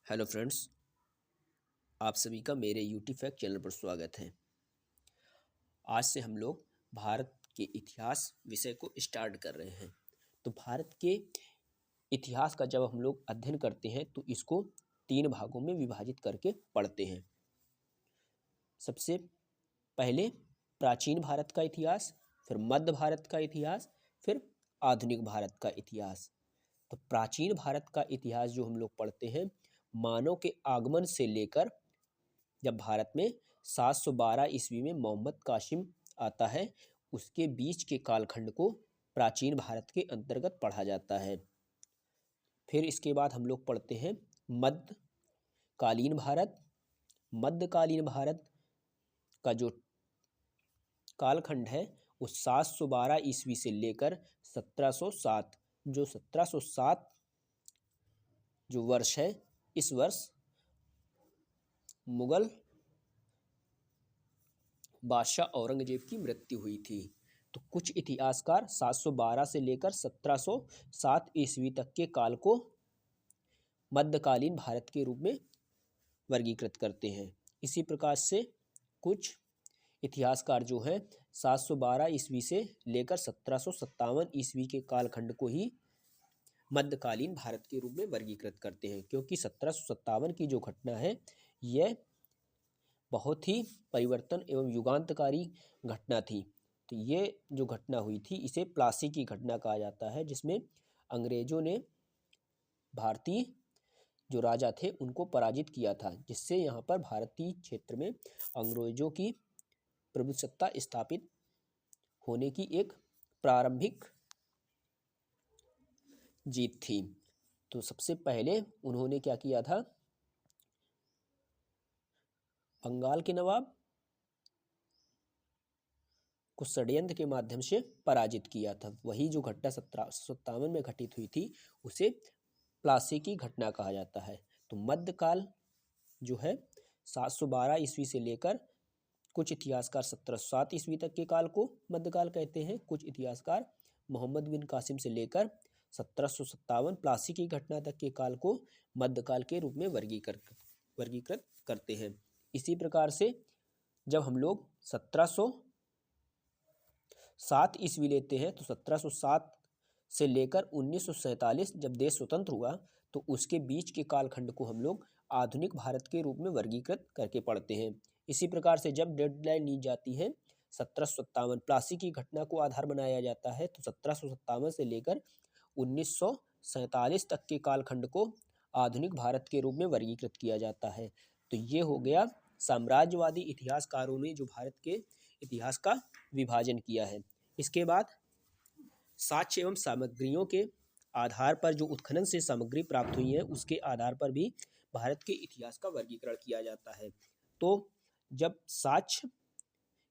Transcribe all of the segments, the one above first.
Hello friends, आप सभी का मेरे यूटी फैक्ट चैनल पर स्वागत है। आज से हम लोग भारत के इतिहास विषय को स्टार्ट कर रहे हैं। तो भारत के इतिहास का जब हम लोग अध्ययन करते हैं तो इसको 3 भागों में विभाजित करके पढ़ते हैं। सबसे पहले प्राचीन भारत का इतिहास, फिर मध्य भारत का इतिहास, फिर आधुनिक भारत का इतिहास। तो प्राचीन भारत का इतिहास जो हम लोग पढ़ते हैं, मानव के आगमन से लेकर जब भारत में 712 ईस्वी में मोहम्मद कासिम आता है, उसके बीच के कालखंड को प्राचीन भारत के अंतर्गत पढ़ा जाता है। फिर इसके बाद हम लोग पढ़ते हैं मध्यकालीन भारत। मध्यकालीन भारत का जो कालखंड है वो 712 ईस्वी से लेकर 1707, जो 1707 जो वर्ष है, इस वर्ष मुगल बादशाह औरंगजेब की मृत्यु हुई थी। तो कुछ इतिहासकार 712 से लेकर 1707 ईस्वी तक के काल को मध्यकालीन भारत के रूप में वर्गीकृत करते हैं। इसी प्रकार से कुछ इतिहासकार जो हैं 712 ईस्वी से लेकर 1757 ईस्वी के कालखंड को ही मध्यकालीन भारत के रूप में वर्गीकृत करते हैं, क्योंकि 1757 की जो घटना है यह बहुत ही परिवर्तन एवं युगांतकारी घटना थी। तो ये जो घटना हुई थी इसे प्लासी की घटना कहा जाता है, जिसमें अंग्रेजों ने भारतीय जो राजा थे उनको पराजित किया था, जिससे यहाँ पर भारतीय क्षेत्र में अंग्रेजों की प्रभुसत्ता स्थापित होने की एक प्रारंभिक जीत थी। तो सबसे पहले उन्होंने क्या किया था, बंगाल के नवाब को षड्यंत्र के माध्यम से पराजित किया था। वही जो घटना 1757 में घटित हुई थी उसे प्लासी की घटना कहा जाता है। तो मध्यकाल जो है 712 ईस्वी से लेकर कुछ इतिहासकार 1707 ईस्वी तक के काल को मध्यकाल कहते हैं। कुछ इतिहासकार मोहम्मद बिन कासिम से लेकर 1757 प्लासी की घटना तक के काल को मध्यकाल के रूप में वर्गीकृत करते हैं। इसी प्रकार से जब हम लोग 1707 ईस्वी लेते हैं तो 1707 से लेकर 1947 जब देश स्वतंत्र हुआ तो उसके बीच के कालखंड को हम लोग आधुनिक भारत के रूप में वर्गीकृत करके पढ़ते हैं। इसी प्रकार से जब डेडलाइन ली जाती है 1757 प्लासी की घटना को आधार बनाया जाता है, तो 1757 से लेकर 1947 तक के कालखंड को आधुनिक भारत के रूप में वर्गीकृत किया जाता है। तो ये हो गया साम्राज्यवादी इतिहासकारों ने जो भारत के इतिहास का विभाजन किया है। इसके बाद साक्ष्य एवं सामग्रियों के आधार पर जो उत्खनन से सामग्री प्राप्त हुई है उसके आधार पर भी भारत के इतिहास का वर्गीकरण किया जाता है। तो जब साक्ष्य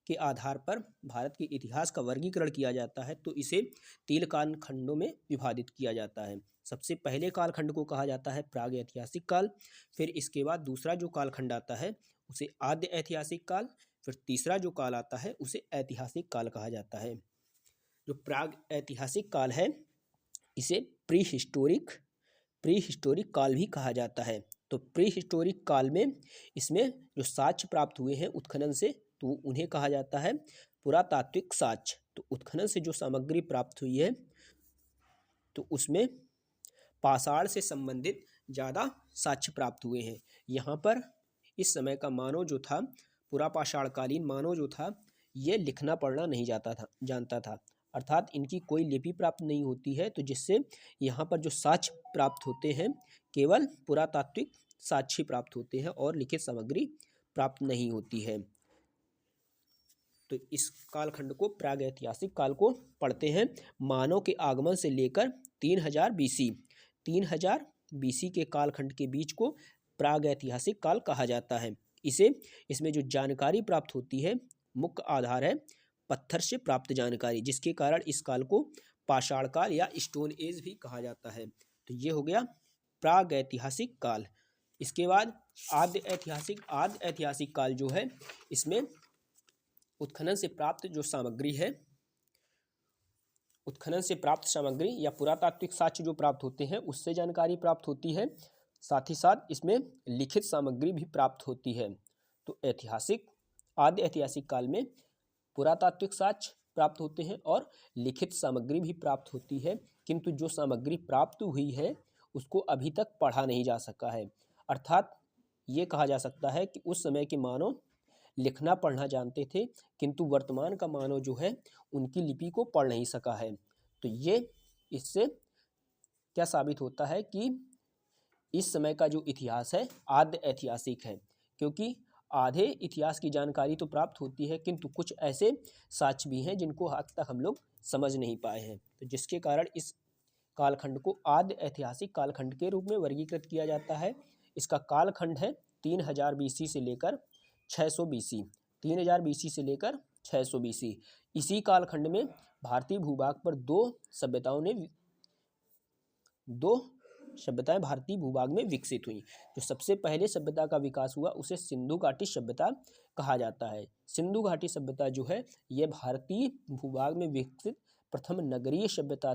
के आधार पर भारत के इतिहास का वर्गीकरण किया जाता है तो इसे 3 कालखंडों में विभाजित किया जाता है। सबसे पहले कालखंड को कहा जाता है प्राग ऐतिहासिक काल। फिर इसके बाद दूसरा जो कालखंड आता है उसे आद्य ऐतिहासिक काल। फिर तीसरा जो काल आता है उसे ऐतिहासिक काल कहा जाता है। जो प्राग ऐतिहासिक काल है इसे प्री हिस्टोरिक काल भी कहा जाता है। तो प्री हिस्टोरिक काल में इसमें जो साक्ष्य प्राप्त हुए हैं उत्खनन से तो उन्हें कहा जाता है पुरातात्विक साक्ष्य। तो उत्खनन से जो सामग्री प्राप्त हुई है तो उसमें पाषाण से संबंधित ज़्यादा साक्ष्य प्राप्त हुए हैं। यहाँ पर इस समय का मानव जो था, पुरापाषाणकालीन मानव जो था, ये लिखना पढ़ना नहीं जानता था, अर्थात इनकी कोई लिपि प्राप्त नहीं होती है। तो जिससे यहाँ पर जो साक्ष्य प्राप्त होते हैं केवल पुरातात्विक साक्ष्य प्राप्त होते हैं और लिखित सामग्री प्राप्त नहीं होती है। तो इस कालखंड को प्राग ऐतिहासिक काल को पढ़ते हैं। मानव के आगमन से लेकर 3000 BC के कालखंड के बीच को प्राग ऐतिहासिक काल कहा जाता है। इसमें जो जानकारी प्राप्त होती है मुख्य आधार है पत्थर से प्राप्त जानकारी, जिसके कारण इस काल को पाषाण काल या स्टोन एज भी कहा जाता है। तो ये हो गया प्राग ऐतिहासिक काल। इसके बाद आद्य ऐतिहासिक काल जो है इसमें उत्खनन से प्राप्त जो सामग्री है, उत्खनन से प्राप्त सामग्री या पुरातात्विक साक्ष्य जो प्राप्त होते हैं उससे जानकारी प्राप्त होती है। साथ ही साथ इसमें लिखित सामग्री भी प्राप्त होती है। तो आदि ऐतिहासिक काल में पुरातात्विक साक्ष्य प्राप्त होते हैं और लिखित सामग्री भी प्राप्त होती है, किंतु जो सामग्री प्राप्त हुई है उसको अभी तक पढ़ा नहीं जा सका है। अर्थात ये कहा जा सकता है कि उस समय के मानव लिखना पढ़ना जानते थे, किंतु वर्तमान का मानव जो है उनकी लिपि को पढ़ नहीं सका है। तो ये इससे क्या साबित होता है कि इस समय का जो इतिहास है आद्य ऐतिहासिक है, क्योंकि आधे इतिहास की जानकारी तो प्राप्त होती है, किंतु कुछ ऐसे साक्ष्य भी हैं जिनको आज तक हम लोग समझ नहीं पाए हैं। तो जिसके कारण इस कालखंड को आद्य ऐतिहासिक कालखंड के रूप में वर्गीकृत किया जाता है। इसका कालखंड है 3000 बीसी से लेकर 600 बीसी। 3000 बीसी से लेकर 600 बीसी। इसी कालखंड में भारतीय भूभाग पर दो सभ्यताएं भारतीय भूभाग में विकसित हुई। जो सबसे पहले सभ्यता का विकास हुआ उसे सिंधु घाटी सभ्यता कहा जाता है। सिंधु घाटी सभ्यता जो है यह भारतीय भूभाग में विकसित प्रथम नगरीय सभ्यता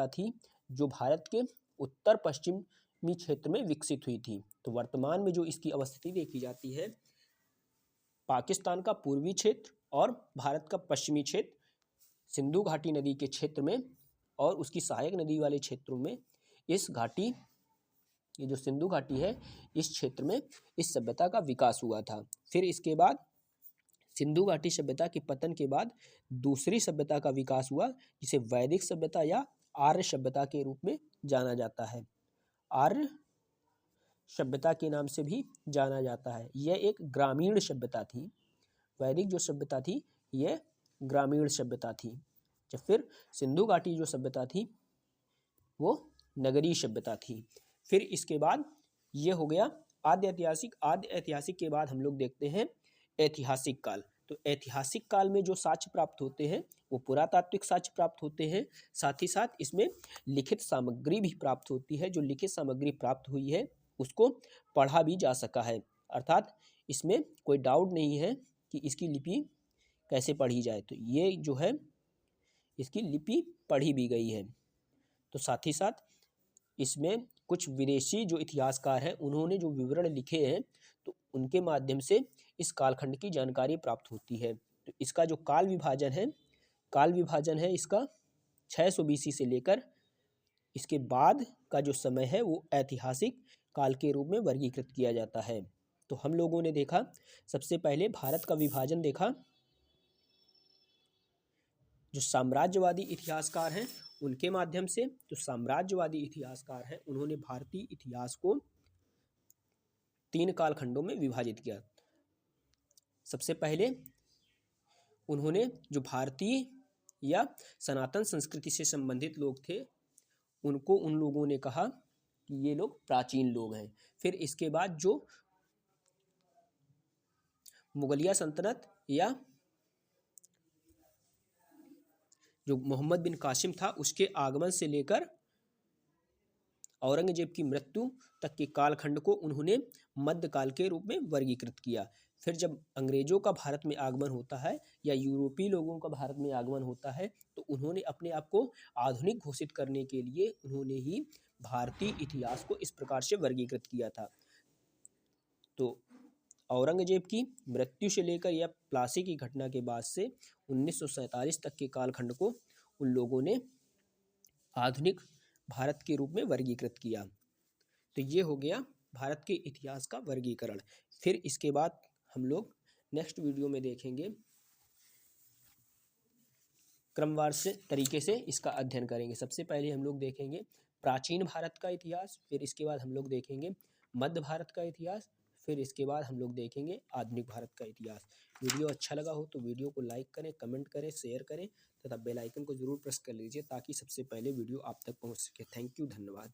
थी जो भारत के उत्तर पश्चिमी क्षेत्र में विकसित हुई थी। तो वर्तमान में जो इसकी अवस्थिति देखी जाती है, पाकिस्तान का पूर्वी क्षेत्र और भारत का पश्चिमी क्षेत्र सिंधु घाटी नदी के क्षेत्र में और उसकी सहायक नदी वाले क्षेत्रों में ये जो सिंधु घाटी है इस क्षेत्र में इस सभ्यता का विकास हुआ था। फिर इसके बाद सिंधु घाटी सभ्यता के पतन के बाद दूसरी सभ्यता का विकास हुआ, जिसे वैदिक सभ्यता या आर्य सभ्यता के रूप में जाना जाता है। आर्य सभ्यता के नाम से भी जाना जाता है। यह एक ग्रामीण सभ्यता थी। वैदिक जो सभ्यता थी यह ग्रामीण सभ्यता थी। जब फिर सिंधु घाटी जो सभ्यता थी वो नगरीय सभ्यता थी। फिर इसके बाद ये हो गया आद्य ऐतिहासिक। आद्य ऐतिहासिक के बाद हम लोग देखते हैं ऐतिहासिक काल। तो ऐतिहासिक काल में जो साक्ष्य प्राप्त होते हैं वो पुरातात्विक साक्ष्य प्राप्त होते हैं। साथ ही साथ इसमें लिखित सामग्री भी प्राप्त होती है। जो लिखित सामग्री प्राप्त हुई है उसको पढ़ा भी जा सका है। अर्थात इसमें कोई डाउट नहीं है कि इसकी लिपि कैसे पढ़ी जाए। तो ये जो है इसकी लिपि पढ़ी भी गई है। तो साथ ही साथ इसमें कुछ विदेशी जो इतिहासकार हैं उन्होंने जो विवरण लिखे हैं तो उनके माध्यम से इस कालखंड की जानकारी प्राप्त होती है। तो इसका जो काल विभाजन है इसका 600 बीसी से लेकर इसके बाद का जो समय है वो ऐतिहासिक काल के रूप में वर्गीकृत किया जाता है। तो हम लोगों ने देखा सबसे पहले भारत का विभाजन देखा। जो साम्राज्यवादी इतिहासकार हैं उनके माध्यम से, जो साम्राज्यवादी इतिहासकार हैं उन्होंने भारतीय इतिहास को 3 कालखंडों में विभाजित किया। सबसे पहले उन्होंने जो भारतीय या सनातन संस्कृति से संबंधित लोग थे उन लोगों ने कहा कि ये लोग प्राचीन लोग हैं। फिर इसके बाद जो मुगलिया सल्तनत या जो मोहम्मद बिन कासिम था उसके आगमन से लेकर औरंगजेब की मृत्यु तक के कालखंड को उन्होंने मध्यकाल के रूप में वर्गीकृत किया। फिर जब अंग्रेजों का भारत में आगमन होता है या यूरोपीय लोगों का भारत में आगमन होता है तो उन्होंने अपने आप को आधुनिक घोषित करने के लिए उन्होंने ही भारतीय इतिहास को इस प्रकार से वर्गीकृत किया था। तो औरंगजेब की मृत्यु से लेकर या प्लासी की घटना के बाद से 1947 तक के कालखंड को उन लोगों ने आधुनिक भारत के रूप में वर्गीकृत किया। तो ये हो गया भारत के इतिहास का वर्गीकरण। फिर इसके बाद हम लोग नेक्स्ट वीडियो में देखेंगे क्रमवार से तरीके से इसका अध्ययन करेंगे। सबसे पहले हम लोग देखेंगे प्राचीन भारत का इतिहास, फिर इसके बाद हम लोग देखेंगे मध्य भारत का इतिहास, फिर इसके बाद हम लोग देखेंगे आधुनिक भारत का इतिहास। वीडियो अच्छा लगा हो तो वीडियो को लाइक करें, कमेंट करें, शेयर करें तथा बेल आइकन को जरूर प्रेस कर लीजिए ताकि सबसे पहले वीडियो आप तक पहुंच सके। थैंक यू, धन्यवाद।